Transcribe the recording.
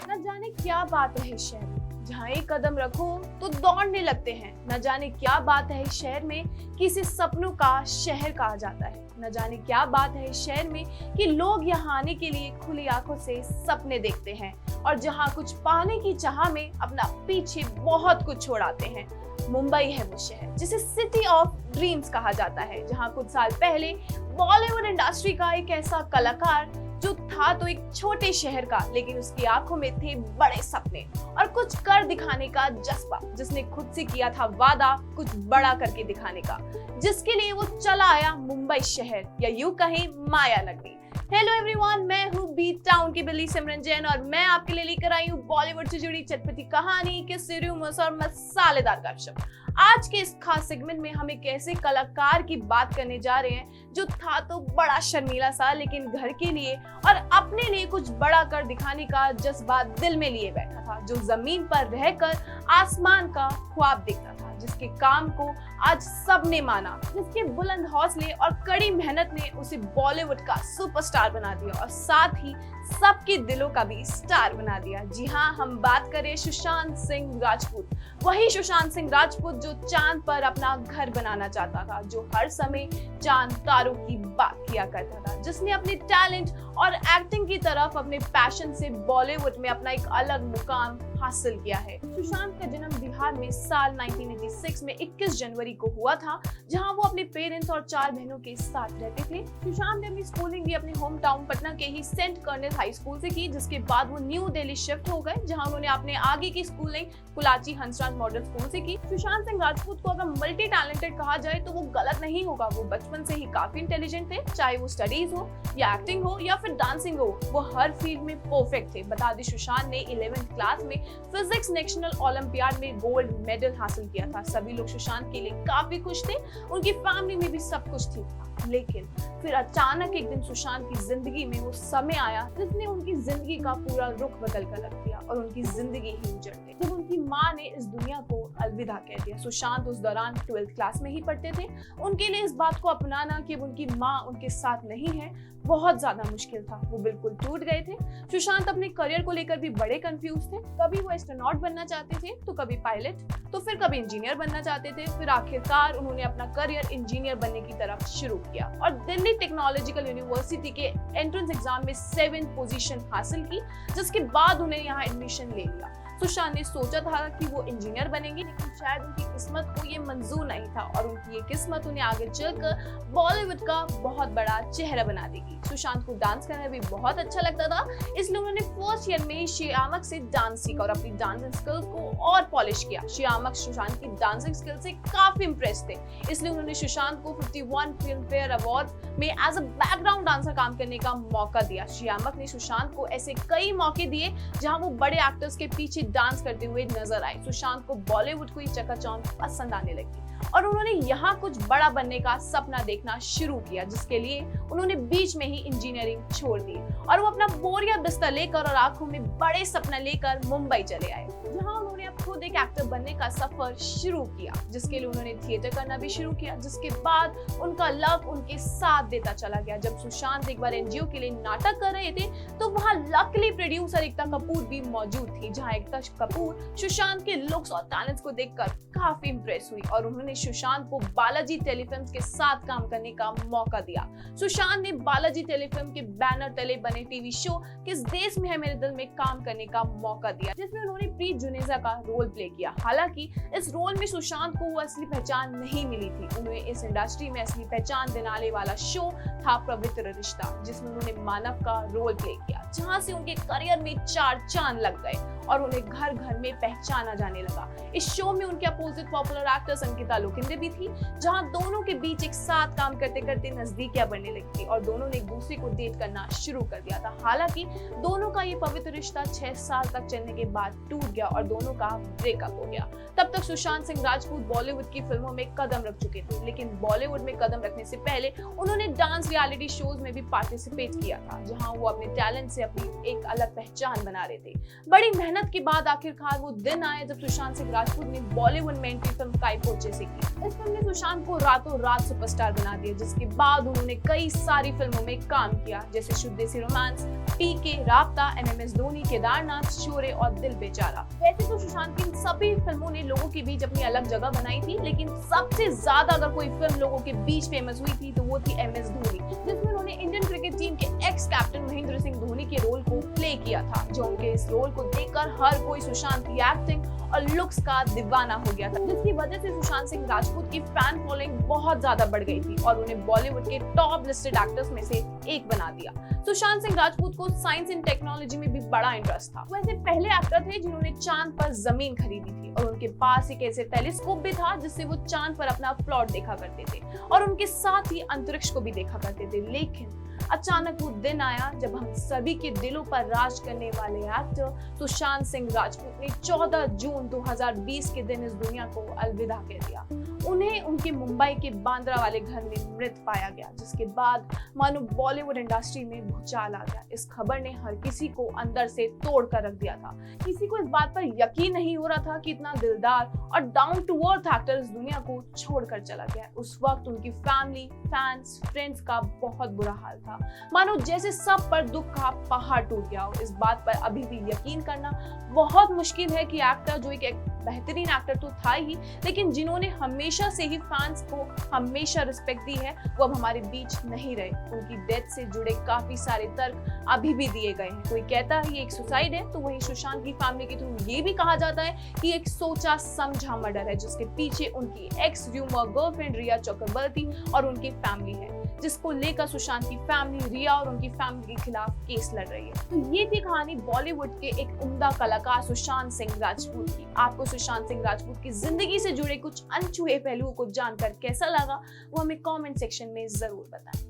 न जाने क्या बात है इस शहर में, जहाँ एक कदम रखो तो दौड़ने लगते हैं। न जाने क्या बात है इस शहर में कि इसे सपनों का शहर कहा जाता है। न जाने क्या बात है इस शहर में कि लोग यहाँ आने के लिए खुली आंखों से सपने देखते हैं और जहाँ कुछ पाने की चाह में अपना पीछे बहुत कुछ छोड़ाते हैं। मुंबई है वो शहर जिसे सिटी ऑफ ड्रीम्स कहा जाता है, जहाँ कुछ साल पहले बॉलीवुड इंडस्ट्री का एक ऐसा कलाकार जो था तो एक छोटे शहर का, लेकिन उसकी आंखों में थे बड़े सपने और कुछ कर दिखाने का जज्बा, जिसने खुद से किया था वादा कुछ बड़ा करके दिखाने का, जिसके लिए वो चला आया मुंबई शहर या यूं कहें माया नगरी। हेलो एवरीवन, मैं हूँ बी टाउन की बिल्ली सिमरन जैन और मैं आपके लिए लेकर आई हूँ बॉलीवुड से जुड़ी चटपटी कहानी, किस्से, रूमर्स और मसालेदार गपशप। आज के इस खास सेगमेंट में हम एक ऐसे कलाकार की बात करने जा रहे हैं जो था तो बड़ा शर्मीला सा, लेकिन घर के लिए और अपने लिए कुछ बड़ा कर दिखाने का जज्बा दिल में लिए बैठा था, जो जमीन पर रहकर आसमान का ख्वाब देखता था, जिसके काम को आज सबने माना, जिसके बुलंद हौसले और कड़ी मेहनत ने उसे बॉलीवुड का सुपरस्टार बना दिया और साथ ही सबके दिलों का भी स्टार बना दिया। जी हाँ, हम बात करें सुशांत सिंह राजपूत, वही सुशांत सिंह राजपूत जो चांद पर अपना घर बनाना चाहता था, जो हर समय चांद तारों की बात किया करता था, जिसने अपने टैलेंट और एक्टिंग की तरफ अपने पैशन से बॉलीवुड में अपना एक अलग मुकाम हासिल किया है। सुशांत का जन्म बिहार में साल 1986 में 21 जनवरी को हुआ था, जहां वो अपने पेरेंट्स और 4 बहनों के साथ रहते थे। सुशांत ने अपनी स्कूलिंग भी अपने होम टाउन पटना के ही सेंट कर्नेल हाई स्कूल से की, जिसके बाद वो न्यू दिल्ली शिफ्ट हो गए, जहां उन्होंने अपने आगे की स्कूलिंग कुलाची हंसराज मॉडल स्कूल से की। सुशांत सिंह राजपूत को अगर मल्टी टैलेंटेड कहा जाए तो वो गलत नहीं होगा। वो बचपन से ही काफी इंटेलिजेंट थे, चाहे वो स्टडीज हो या एक्टिंग हो या फिर डांसिंग हो, वो हर फील्ड में परफेक्ट थे। बता दें, सुशांत ने 11th क्लास में फिजिक्स नेशनल ओलंपियाड में गोल्ड मेडल हासिल किया था। सभी लोग सुशांत के लिए काफी खुश थे, उनकी फैमिली में भी सब कुछ ठीक था, लेकिन फिर अचानक एक दिन सुशांत की जिंदगी में वो समय आया जिसने उनकी जिंदगी का पूरा रुख बदल कर रख दिया और उनकी जिंदगी ही उजड़ गई, जब उनकी माँ ने इस दुनिया को अलविदा कह दिया। सुशांत उस दौरान 12th क्लास में ही पढ़ते थे। उनके लिए इस बात को अपनाना कि उनकी माँ उनके साथ नहीं है बहुत ज्यादा मुश्किल था। वो बिल्कुल टूट गए थे। सुशांत अपने करियर को लेकर भी बड़े कंफ्यूज थे। कभी वो एस्ट्रोनॉट बनना चाहते थे, तो कभी पायलट, तो फिर कभी इंजीनियर बनना चाहते थे। फिर आखिरकार उन्होंने अपना करियर इंजीनियर बनने की तरफ शुरू किया और दिल्ली टेक्नोलॉजिकल यूनिवर्सिटी के एंट्रेंस एग्जाम में 7th पोजीशन हासिल की, जिसके बाद उन्हें यहाँ एडमिशन ले लिया। सुशांत ने सोचा था कि वो इंजीनियर बनेंगे, लेकिन शायद उनकी किस्मत को ये मंजूर नहीं था और उनकी ये किस्मत उन्हें आगे चलकर बॉलीवुड का बहुत बड़ा चेहरा बना देगी। सुशांत को डांस करना भी बहुत अच्छा लगता था, इसलिए उन्होंने फर्स्ट ईयर में श्यामक से डांस सीखा और अपनी डांसिंग स्किल्स को और पॉलिश किया। श्यामक सुशांत की डांसिंग स्किल से काफी इंप्रेस थे, इसलिए उन्होंने सुशांत को 51 फिल्म फेयर अवार्ड में एज अ बैकग्राउंड डांसर काम करने का मौका दिया। श्यामक ने सुशांत को ऐसे कई मौके दिए जहां वो बड़े एक्टर्स के पीछे डांस करते हुए नजर आए। सुशांत को बॉलीवुड को चकाचौंध पसंद आने लगी और उन्होंने यहाँ कुछ बड़ा बनने का सपना देखना शुरू किया, जिसके लिए उन्होंने बीच में ही इंजीनियरिंग छोड़ दी और वो अपना बोरिया बिस्तर लेकर और आंखों में बड़े सपना लेकर मुंबई चले आए, जहाँ उन्होंने अब खुद एक एक्टर बनने का सफर शुरू किया, जिसके लिए उन्होंने थिएटर करना भी शुरू किया। जिसके बाद उनका लक उनके साथ देता चला गया। जब सुशांत एक बार एनजीओ के लिए नाटक कर रहे थे तो वहाँ लकली प्रोड्यूसर एकता कपूर भी मौजूद थी, जहाँ एकता कपूर सुशांत के लुक्स और टैलेंट्स को देखकर काफी इंप्रेस हुई और उन्होंने सुशांत को बालाजी टेलीफिल्म्स के साथ काम करने का मौका दिया। सुशांत ने बालाजी टेलीफिल्म के बैनर तले बने टीवी शो किस देश में है मेरे दिल में काम करने का मौका दिया, जिसमें उन्होंने प्रीत जुनेजा का रोल प्ले किया। हालांकि इस रोल में सुशांत को वो असली पहचान नहीं मिली थी। उन्हें इस इंडस्ट्री में असली पहचान दिलाने वाला शो था पवित्र रिश्ता, जिसमें उन्होंने मानव का रोल प्ले किया, जहां से उनके करियर में 4 चांद लग गए और उन्हें घर घर में पहचाना जाने लगा। इस शो में उनके opposite popular actor Sangeeta Lokhande भी थी, जहां दोनों के बीच एक साथ काम करते करते नजदीकियां बढ़ने लगी थी और दोनों ने एक दूसरे को डेट करना शुरू कर दिया था। हालांकि दोनों का ये पवित्र रिश्ता 6 साल तक चलने के बाद टूट गया और दोनों का ब्रेकअप हो गया। तब तक सुशांत सिंह राजपूत बॉलीवुड की फिल्मों में कदम रख चुके थे, लेकिन बॉलीवुड में कदम रखने से पहले उन्होंने डांस रियलिटी शोज में भी पार्टिसिपेट किया था, जहां वो अपने टैलेंट से अपनी एक अलग पहचान बना रहे थे। बड़ी मेहनत के बाद आखिरकार वो दिन आए जब सुशांत सिंह राजपूत ने बॉलीवुड में एंट्री फिल्म काय पोचे से की। इस फिल्म ने सुशांत को रातों रात सुपरस्टार बना दिया, जिसके बाद उन्होंने कई सारी फिल्मों में काम किया, जैसे शुद्ध देसी रोमांस, पीके, राब्ता, एमएमएस धोनी, केदारनाथ, शोरे और दिल बेचारा। वैसे तो सुशांत की सभी फिल्मों ने लोगों के बीच अपनी अलग जगह बनाई थी, लेकिन सबसे ज्यादा अगर कोई फिल्म लोगों के बीच फेमस हुई थी तो वो थी एमएस धोनी, जिसमें उन्होंने इंडियन क्रिकेट टीम के एक्स कैप्टन महेंद्र सिंह धोनी के रोल को प्ले किया था, जो उनके इस रोल को देखकर हर कोई सुशांत की एक्टिंग और लुक्स का दीवाना हो गया था, जिसकी वजह से सुशांत सिंह राजपूत की फैन फॉलोइंग बहुत ज्यादा बढ़ गई थी और उन्हें बॉलीवुड के टॉप लिस्टेड एक्टर्स में से एक बना दिया। सुशांत सिंह राजपूत को साइंस एंड टेक्नोलॉजी में भी बड़ा इंटरेस्ट था। वैसे पहले एक्टर थे जिन्होंने चांद पर जमीन खरीदी थी और उनके पास एक ऐसे टेलीस्कोप भी था जिससे वो चांद पर अपना प्लॉट देखा करते थे और उनके साथ ही अंतरिक्ष को भी देखा करते थे। लेकिन अचानक वो दिन आया जब हम सभी के दिलों पर राज करने वाले एक्टर सुशांत सिंह राजपूत ने 14 जून 2020 के दिन इस दुनिया को अलविदा कह दिया। उन्हें उनके मुंबई के बांद्रा वाले घर में मृत पाया गया, जिसके बाद मानो बॉलीवुड इंडस्ट्री में भूचाल आ गया। इस खबर ने हर किसी को अंदर से तोड़ कर रख दिया था। किसी को इस बात पर यकीन नहीं हो रहा था कि इतना दिलदार और डाउन टू अर्थ एक्टर इस दुनिया को छोड़कर चला गया। उस वक्त उनकी फैमिली, फैंस, फ्रेंड्स का बहुत बुरा हाल था, मानो जैसे सब पर दुख का पहाड़ टूट गया हो। इस बात पर अभी भी यकीन करना बहुत मुश्किल है कि एक्टर जो एक बेहतरीन एक्टर तो था ही, लेकिन जिन्होंने हमेशा से ही फैंस को हमेशा रिस्पेक्ट दी है, वो अब हमारे बीच नहीं रहे। उनकी डेथ से जुड़े काफी सारे तर्क अभी भी दिए गए हैं। कोई कहता है ये एक सुसाइड है, तो वहीं सुशांत की फैमिली के थ्रू ये भी कहा जाता है कि एक सोचा समझा मर्डर है, जिसके पीछे उनकी एक्स र्यूमर गर्लफ्रेंड रिया चक्रवर्ती और उनकी फैमिली है, जिसको लेकर सुशांत की फैमिली रिया और उनकी फैमिली के खिलाफ केस लड़ रही है। तो ये थी कहानी बॉलीवुड के एक उम्दा कलाकार सुशांत सिंह राजपूत की। आपको सुशांत सिंह राजपूत की जिंदगी से जुड़े कुछ अनछुए पहलुओं को जानकर कैसा लगा, वो हमें कमेंट सेक्शन में जरूर बताएं।